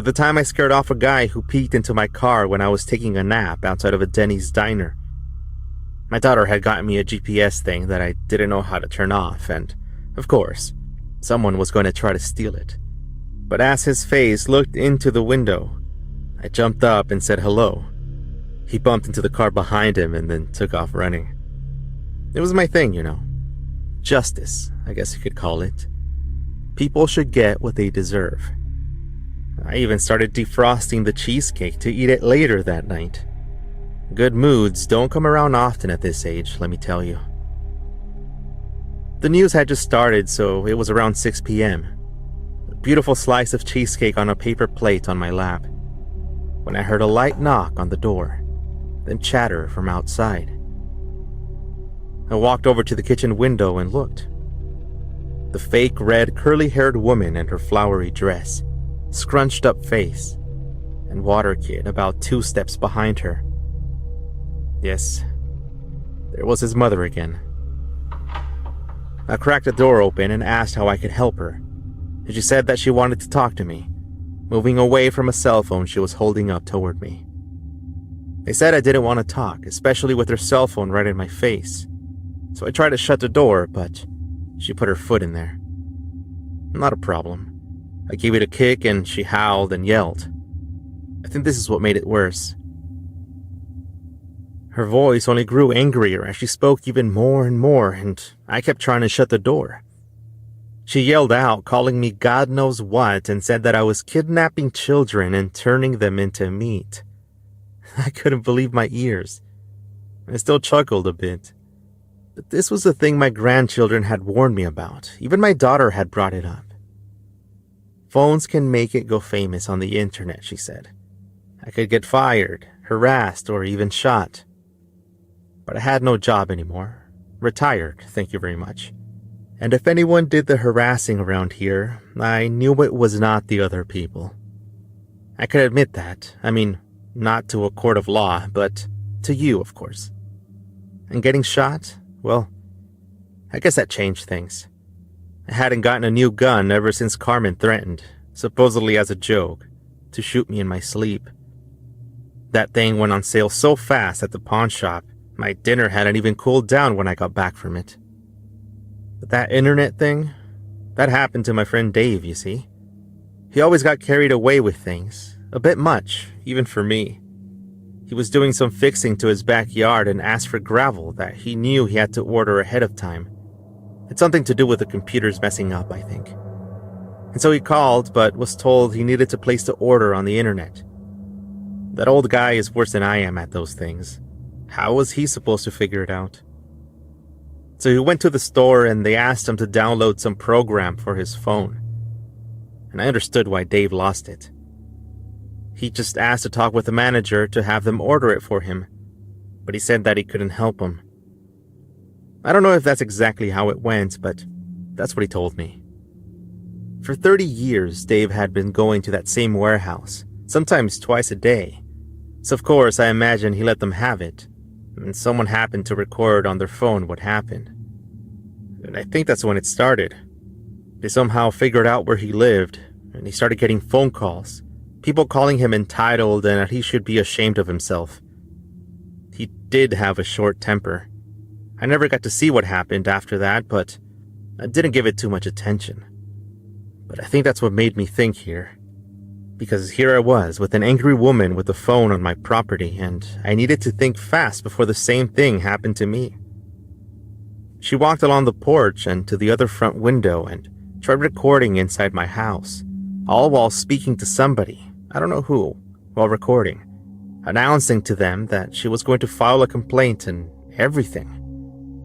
At the time I scared off a guy who peeked into my car when I was taking a nap outside of a Denny's diner. My daughter had gotten me a GPS thing that I didn't know how to turn off, and, of course, someone was going to try to steal it. But as his face looked into the window, I jumped up and said hello. He bumped into the car behind him and then took off running. It was my thing, you know. Justice, I guess you could call it. People should get what they deserve. I even started defrosting the cheesecake to eat it later that night. Good moods don't come around often at this age, let me tell you. The news had just started, so it was around 6 p.m. A beautiful slice of cheesecake on a paper plate on my lap, when I heard a light knock on the door, then chatter from outside. I walked over to the kitchen window and looked. The fake red curly-haired woman in her flowery dress, scrunched up face, and water kid about 2 steps behind her. Yes, there was his mother again. I cracked the door open and asked how I could help her, and she said that she wanted to talk to me, moving away from a cell phone she was holding up toward me. They said I didn't want to talk, especially with her cell phone right in my face, so I tried to shut the door, but she put her foot in there. Not a problem. I gave it a kick and she howled and yelled. I think this is what made it worse. Her voice only grew angrier as she spoke even more and more, and I kept trying to shut the door. She yelled out, calling me God knows what, and said that I was kidnapping children and turning them into meat. I couldn't believe my ears. I still chuckled a bit. But this was the thing my grandchildren had warned me about. Even my daughter had brought it up. Phones can make it go famous on the internet, she said. I could get fired, harassed, or even shot. But I had no job anymore. Retired, thank you very much. And if anyone did the harassing around here, I knew it was not the other people. I could admit that. I mean, not to a court of law, but to you, of course. And getting shot? Well, I guess that changed things. I hadn't gotten a new gun ever since Carmen threatened, supposedly as a joke, to shoot me in my sleep. That thing went on sale so fast at the pawn shop, my dinner hadn't even cooled down when I got back from it. But that internet thing, that happened to my friend Dave, you see. He always got carried away with things, a bit much, even for me. He was doing some fixing to his backyard and asked for gravel that he knew he had to order ahead of time. It's something to do with the computers messing up, I think. And so he called, but was told he needed to place the order on the internet. That old guy is worse than I am at those things. How was he supposed to figure it out? So he went to the store and they asked him to download some program for his phone. And I understood why Dave lost it. He just asked to talk with the manager to have them order it for him, but he said that he couldn't help him. I don't know if that's exactly how it went, but that's what he told me. For 30 years, Dave had been going to that same warehouse, sometimes twice a day. So of course, I imagine he let them have it, and someone happened to record on their phone what happened. And I think that's when it started. They somehow figured out where he lived, and he started getting phone calls, people calling him entitled and that he should be ashamed of himself. He did have a short temper. I never got to see what happened after that, but I didn't give it too much attention. But I think that's what made me think here. Because here I was with an angry woman with a phone on my property, and I needed to think fast before the same thing happened to me. She walked along the porch and to the other front window and tried recording inside my house, all while speaking to somebody, I don't know who, while recording, announcing to them that she was going to file a complaint and everything.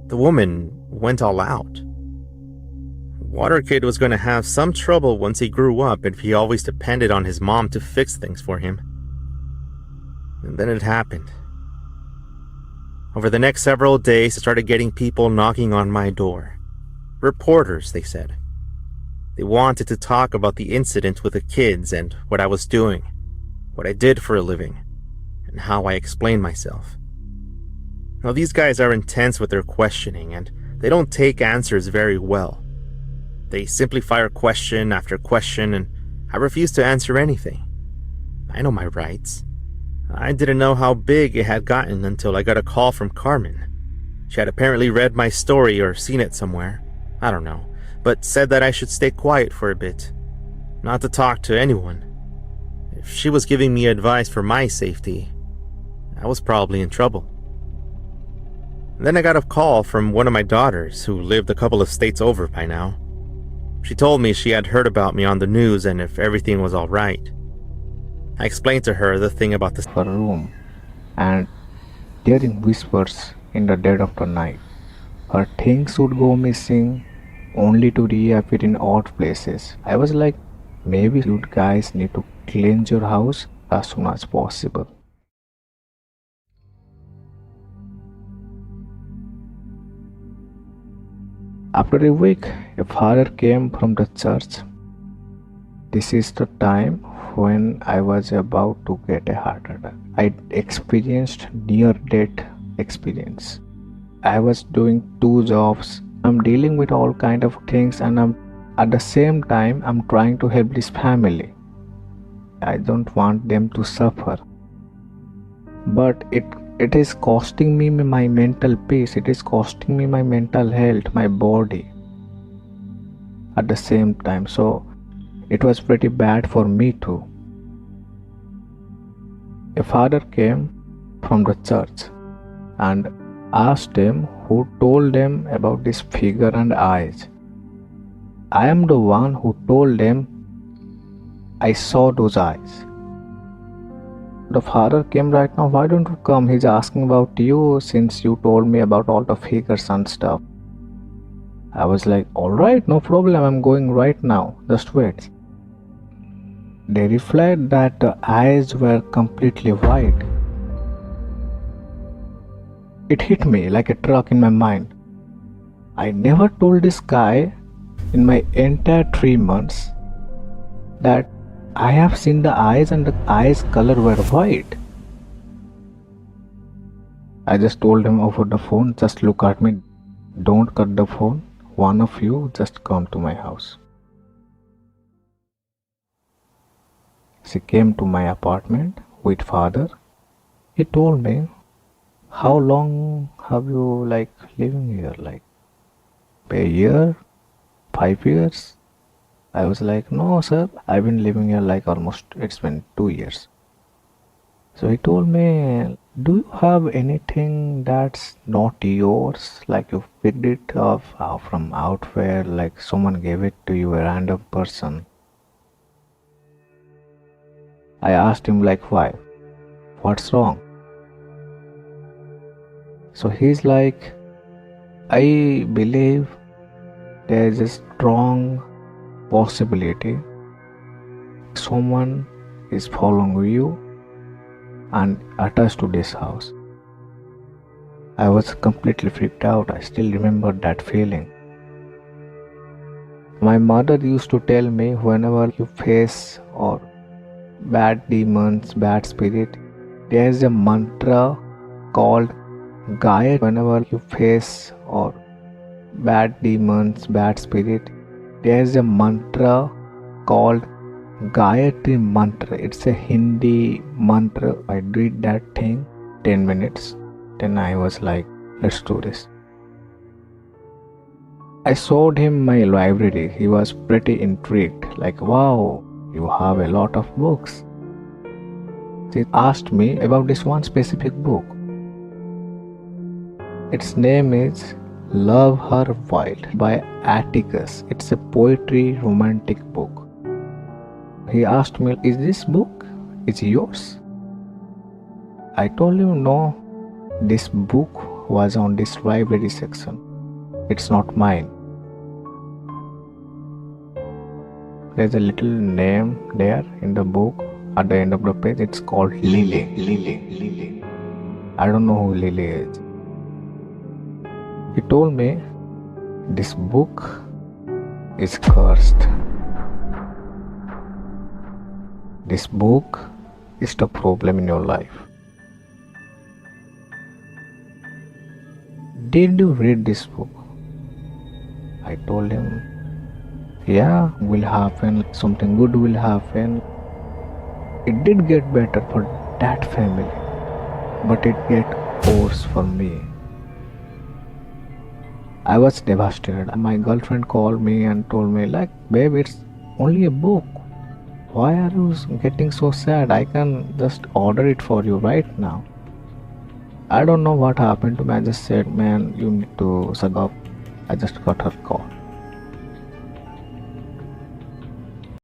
The woman went all out. Water Kid was going to have some trouble once he grew up if he always depended on his mom to fix things for him. And then it happened. Over the next several days, I started getting people knocking on my door. Reporters, they said. They wanted to talk about the incident with the kids and what I was doing, what I did for a living, and how I explained myself. Now, these guys are intense with their questioning, and they don't take answers very well. They simply fire question after question, and I refuse to answer anything. I know my rights. I didn't know how big it had gotten until I got a call from Carmen. She had apparently read my story or seen it somewhere. I don't know, but said that I should stay quiet for a bit, not to talk to anyone. If she was giving me advice for my safety, I was probably in trouble. Then I got a call from one of my daughters who lived a couple of states over by now. She told me she had heard about me on the news and if everything was all right. I explained to her the thing about the room and hearing whispers in the dead of the night. Her things would go missing only to reappear in odd places. I was like, maybe you guys need to cleanse your house as soon as possible. After a week, a father came from the church. This is the time when I was about to get a heart attack. I experienced near-death experience. I was doing 2 jobs. I'm dealing with all kind of things, and at the same time I'm trying to help this family. I don't want them to suffer. But it is costing me my mental peace. It is costing me my mental health, my body at the same time. So it was pretty bad for me too. A father came from the church and asked them who told them about this figure and eyes. I am the one who told them I saw those eyes. The father came right now. Why don't you come? He's asking about you since you told me about all the figures and stuff. I was like, alright, no problem. I'm going right now. Just wait. They replied that the eyes were completely white. It hit me like a truck in my mind. I never told this guy in my entire 3 months that I have seen the eyes and the eyes color were white. I just told him over the phone, just look at me, don't cut the phone, one of you just come to my house. She came to my apartment with father. He told me, how long have you living here? A year? 5 years? I was like, no sir, I've been living here it's been 2 years. So he told me, do you have anything that's not yours? Like you picked it up from outwhere, like someone gave it to you, a random person. I asked him why? What's wrong? So he's like, I believe there is a strong possibility someone is following you and attached to this house. I was completely freaked out. I still remember that feeling. My mother used to tell me, whenever you face or bad demons, bad spirit, there is a mantra called Gayatri. Whenever you face or bad demons, bad spirit, there is a mantra called Gayatri mantra. It's a Hindi mantra. I did that thing 10 minutes. Then I was like, let's do this. I showed him my library. He was pretty intrigued. Like, wow, you have a lot of books. He asked me about this one specific book. Its name is Love Her Wild by Atticus. It's a poetry romantic book. He asked me, is this book is yours? I told him no, this book was on this library section. It's not mine. There's a little name there in the book. At the end of the page, it's called Lily. I don't know who Lily is. He told me this book is cursed. This book is the problem in your life. Did you read this book? I told him, yeah, will happen, something good will happen. It did get better for that family, but it get worse for me. I was devastated. My girlfriend called me and told me, like, babe, it's only a book. Why are you getting so sad? I can just order it for you right now. I don't know what happened to me. I just said, man, you need to shut up. I just got her call.